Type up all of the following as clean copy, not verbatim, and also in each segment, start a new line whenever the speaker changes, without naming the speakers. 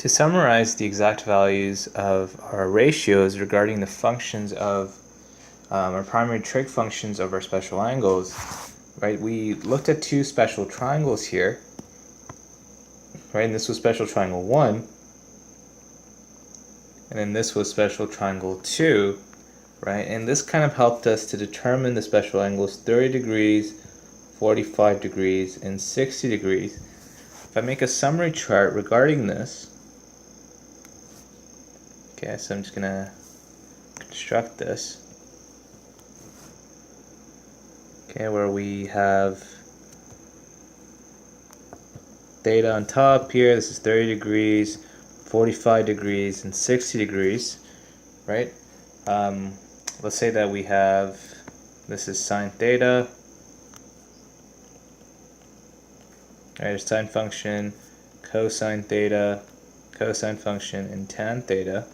To summarize the exact values of our ratios regarding the functions of our primary trig functions of our special angles, right? We looked at two special triangles here, right? And this was special triangle 1, and then this was special triangle 2, right? And this kind of helped us to determine the special angles 30 degrees, 45 degrees, and 60 degrees. If I make a summary chart regarding this, okay, so I'm just gonna construct this. Okay, where we have theta on top here, this is 30 degrees, 45 degrees, and 60 degrees, right? Let's say that we have, this is sine theta, right, sine function, cosine theta, cosine function, and tan theta,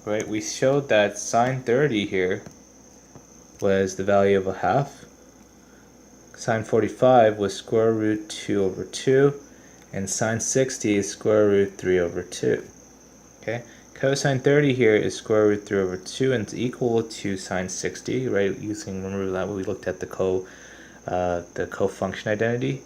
right? We showed that sine 30 here was the value of a half, sine 45 was square root 2 over 2, and sine 60 is square root 3 over 2. Okay, cosine 30 here is square root 3 over 2, and it's equal to sine 60, right? Remember that we looked at the co-function identity.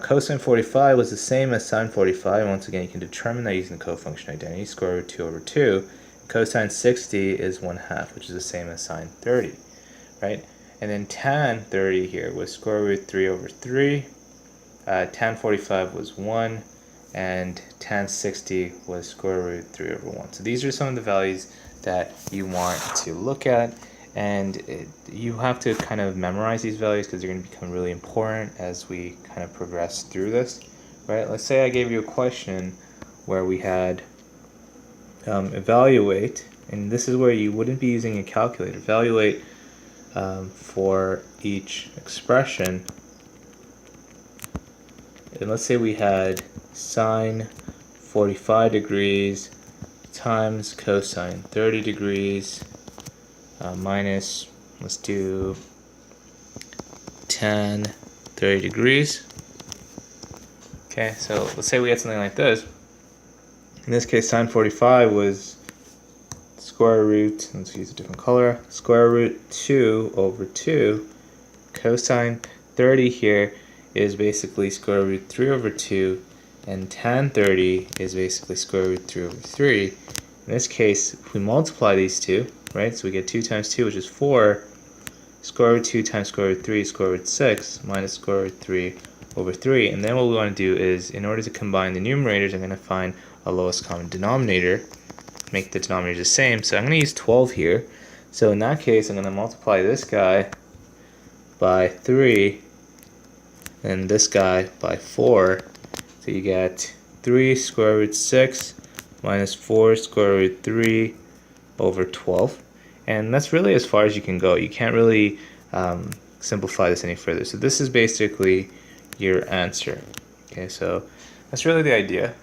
Cosine 45 was the same as sine 45. Once again, you can determine that using the co-function identity, square root 2 over 2. Cosine 60 is 1/2, which is the same as sine 30, right? And then tan 30 here was square root 3 over 3. Tan 45 was 1, and tan 60 was square root 3 over 1. So these are some of the values that you want to look at, and you have to kind of memorize these values because they're going to become really important as we kind of progress through this, right? Let's say I gave you a question where we had evaluate, and this is where you wouldn't be using a calculator. Evaluate for each expression, and let's say we had sine 45 degrees times cosine 30 degrees minus, let's do tan 30 degrees. Okay, so let's say we had something like this. In this case, sine 45 was square root, let's use a different color, square root 2 over 2. Cosine 30 here is basically square root 3 over 2, and tan 30 is basically square root 3 over 3. In this case, if we multiply these two, right, so we get 2 times 2, which is 4, square root 2 times square root 3 is square root 6, minus square root 3 over 3. And then what we want to do is, in order to combine the numerators, I'm going to find a lowest common denominator, make the denominator the same. So I'm going to use 12 here. So in that case, I'm going to multiply this guy by 3, and this guy by 4. So you get 3 square root 6 minus 4 square root 3 over 12. And that's really as far as you can go. You can't really simplify this any further. So this is basically your answer. Okay, so that's really the idea.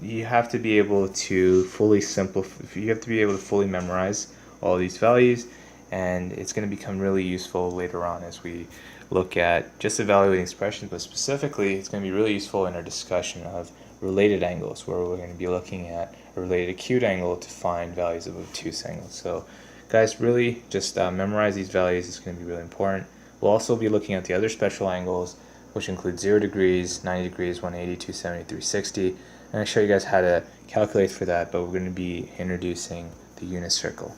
You have to be able to fully simplify, you have to be able to fully memorize all these values, and it's going to become really useful later on as we look at just evaluating expressions, but specifically it's going to be really useful in our discussion of related angles, where we're going to be looking at a related acute angle to find values of obtuse angles. So guys, really just memorize these values. It's going to be really important. We'll also be looking at the other special angles, which include 0 degrees, 90 degrees, 180, 270, 360. And I'll show you guys how to calculate for that, but we're going to be introducing the unit circle.